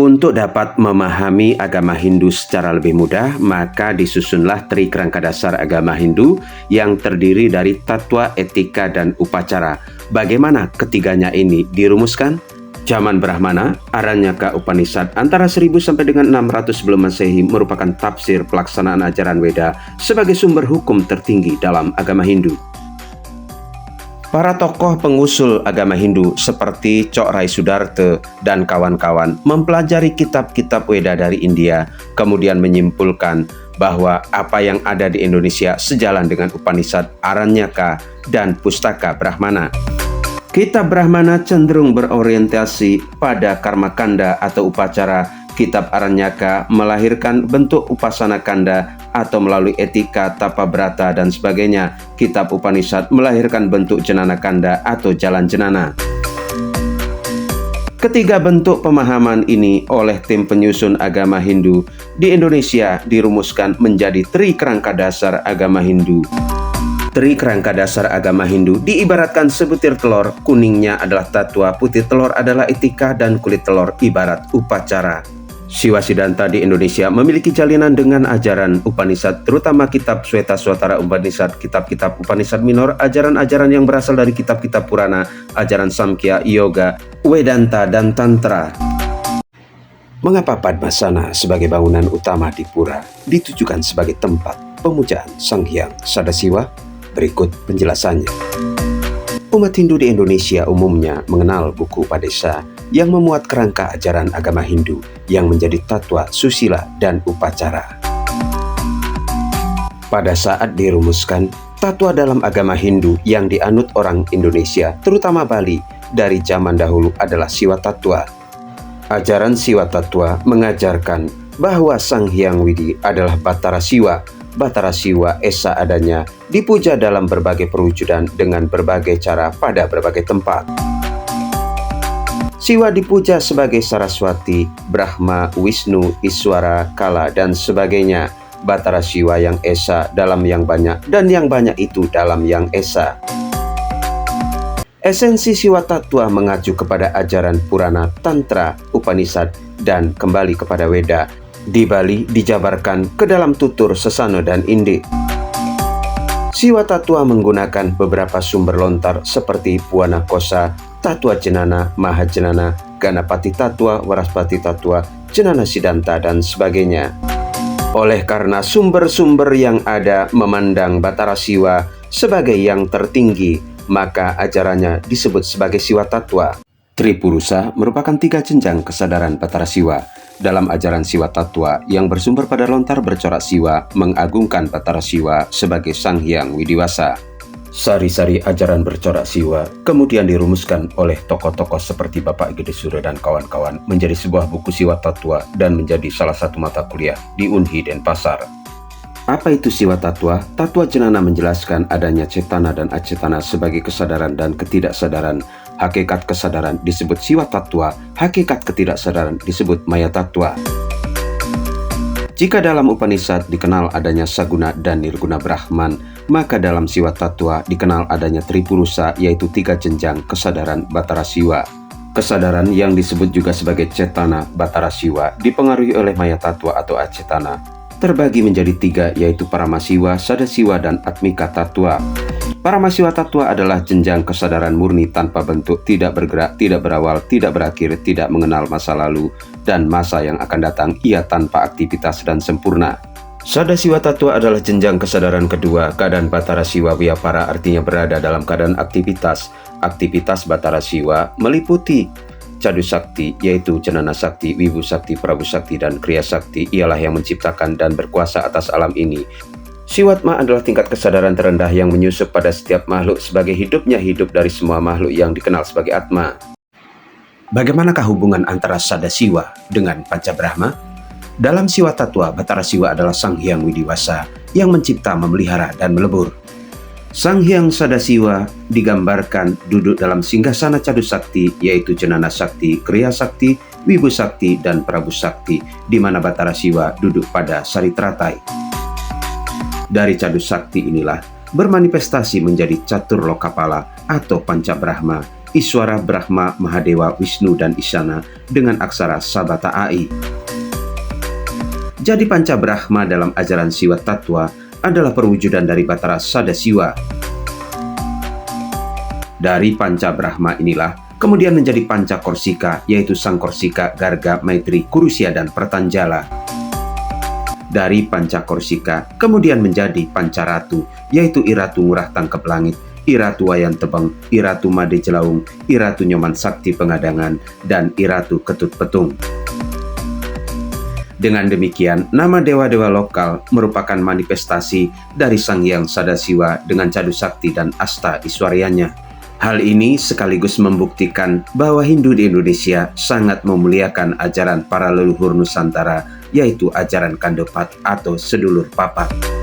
Untuk dapat memahami agama Hindu secara lebih mudah, maka disusunlah Tri Kerangka Dasar Agama Hindu yang terdiri dari tattwa, etika, dan upacara. Bagaimana ketiganya ini dirumuskan? Zaman Brahmana, Aranyaka Upanishad antara 1000 sampai dengan 600 sebelum Masehi merupakan tafsir pelaksanaan ajaran Weda sebagai sumber hukum tertinggi dalam agama Hindu. Para tokoh pengusul agama Hindu seperti Cok Rai Sudarta dan kawan-kawan mempelajari kitab-kitab Weda dari India, kemudian menyimpulkan bahwa apa yang ada di Indonesia sejalan dengan Upanishad, Aranyaka, dan Pustaka Brahmana. Kitab Brahmana cenderung berorientasi pada karma kanda atau upacara. Kitab Aranyaka melahirkan bentuk upasana kanda atau melalui etika, tapa brata, dan sebagainya. Kitab Upanishad melahirkan bentuk jenana kanda atau jalan jenana. Ketiga bentuk pemahaman ini oleh tim penyusun agama Hindu di Indonesia dirumuskan menjadi Tri Kerangka Dasar Agama Hindu. Tri Kerangka Dasar Agama Hindu diibaratkan sebutir telur, kuningnya adalah tattwa, putih telur adalah etika, dan kulit telur ibarat upacara. Siwa Siddhanta di Indonesia memiliki jalinan dengan ajaran Upanishad, terutama kitab Shwetaswatara Upanishad, kitab-kitab Upanishad minor, ajaran-ajaran yang berasal dari kitab-kitab Purana, ajaran Samkhya, Yoga, Vedanta, dan Tantra. Mengapa Padmasana sebagai bangunan utama di Pura ditujukan sebagai tempat pemujaan Sang Hyang Sadasiwa? Berikut penjelasannya. Umat Hindu di Indonesia umumnya mengenal buku Padesa yang memuat kerangka ajaran agama Hindu yang menjadi tattwa, susila, dan upacara. Pada saat dirumuskan, tattwa dalam agama Hindu yang dianut orang Indonesia, terutama Bali, dari zaman dahulu adalah Siwa Tattwa. Ajaran Siwa Tattwa mengajarkan bahwa Sang Hyang Widi adalah Batara Siwa. Batara Siwa esa adanya, dipuja dalam berbagai perwujudan dengan berbagai cara pada berbagai tempat. Siwa dipuja sebagai Saraswati, Brahma, Wisnu, Iswara, Kala, dan sebagainya. Batara Siwa yang esa dalam yang banyak, dan yang banyak itu dalam yang esa. Esensi Siwa Tattwa mengacu kepada ajaran Purana, Tantra, Upanishad, dan kembali kepada Weda. Di Bali dijabarkan ke dalam tutur Sesana dan Inde. Siwa Tattwa menggunakan beberapa sumber lontar seperti Puana Kosa, Tattwa Jenana, Mahajenana, Ganapati Tattwa, Waraspati Tattwa, Jenana Siddhanta, dan sebagainya. Oleh karena sumber-sumber yang ada memandang Batara Siwa sebagai yang tertinggi, maka ajarannya disebut sebagai Siwa Tattwa. Tripurusa merupakan 3 jenjang kesadaran Batara Siwa. Dalam ajaran Siwa Tattwa yang bersumber pada lontar bercorak Siwa mengagungkan Batara Siwa sebagai Sang Hyang Widiwasa. Sari-sari ajaran bercorak Siwa kemudian dirumuskan oleh tokoh-tokoh seperti Bapak Gede Suro dan kawan-kawan menjadi sebuah buku Siwa Tattwa dan menjadi salah satu mata kuliah di Unhi Denpasar. Apa itu Siwa Tattwa? Tattwa Jenana menjelaskan adanya cetana dan acetana sebagai kesadaran dan ketidaksadaran. Hakikat kesadaran disebut Siwa Tattwa, hakikat ketidaksadaran disebut Maya Tattwa. Jika dalam Upanishad dikenal adanya Saguna dan Nirguna Brahman, maka dalam Siwa Tattwa dikenal adanya Tripurusa, yaitu 3 jenjang kesadaran Batara Siwa. Kesadaran yang disebut juga sebagai cetana Batara Siwa dipengaruhi oleh Maya Tattwa atau acetana. Terbagi menjadi 3, yaitu Paramasiwa, Sadasiwa, dan Atmika Tattwa. Paramasiwa Tattwa adalah jenjang kesadaran murni tanpa bentuk, tidak bergerak, tidak berawal, tidak berakhir, tidak mengenal masa lalu, dan masa yang akan datang, ia tanpa aktivitas dan sempurna. Sadasiwa Tattwa adalah jenjang kesadaran kedua. Keadaan Batara Siwa Vyapara artinya berada dalam keadaan aktivitas. Aktivitas Batara Siwa meliputi Cadu Sakti, yaitu Jenana Sakti, Wibu Sakti, Prabu Sakti, dan Kriya Sakti. Ialah yang menciptakan dan berkuasa atas alam ini. Siwatma adalah tingkat kesadaran terendah yang menyusup pada setiap makhluk sebagai hidupnya hidup dari semua makhluk yang dikenal sebagai Atma. Bagaimanakah hubungan antara Sadasiwa dengan Pancabrahma? Dalam Siwa Tattwa, Batara Siwa adalah Sang Hyang Widiwasa yang mencipta, memelihara, dan melebur. Sang Hyang Sadasiwa digambarkan duduk dalam singgasana Cadu Sakti, yaitu Jenana Sakti, Kriya Sakti, Wibu Sakti, dan Prabu Sakti, di mana Batara Siwa duduk pada Saritratai. Dari Cadu Sakti inilah bermanifestasi menjadi Catur Lokapala atau Pancabrahma Iswara Brahma Mahadewa Wisnu dan Isyana dengan aksara Sabata Ai. Jadi Panca Brahma dalam ajaran Siwa Tattwa adalah perwujudan dari Batara Sadasiwa. Dari Panca Brahma inilah kemudian menjadi Panca Korsika, yaitu Sang Korsika, Garga, Maitri, Kurusya, dan Pertanjala. Dari Panca Korsika kemudian menjadi Panca Ratu, yaitu Iratu Ngurah Tangkep Langit, Iratu Wayan Tebeng, Iratu Made Jelaung, Iratu Nyoman Sakti Pengadangan, dan Iratu Ketut Petung. Dengan demikian, nama dewa-dewa lokal merupakan manifestasi dari Sang Hyang Sadasiwa dengan Cadu Sakti dan Asta Iswaryanya. Hal ini sekaligus membuktikan bahwa Hindu di Indonesia sangat memuliakan ajaran para leluhur Nusantara, yaitu ajaran Kandepat atau sedulur papat.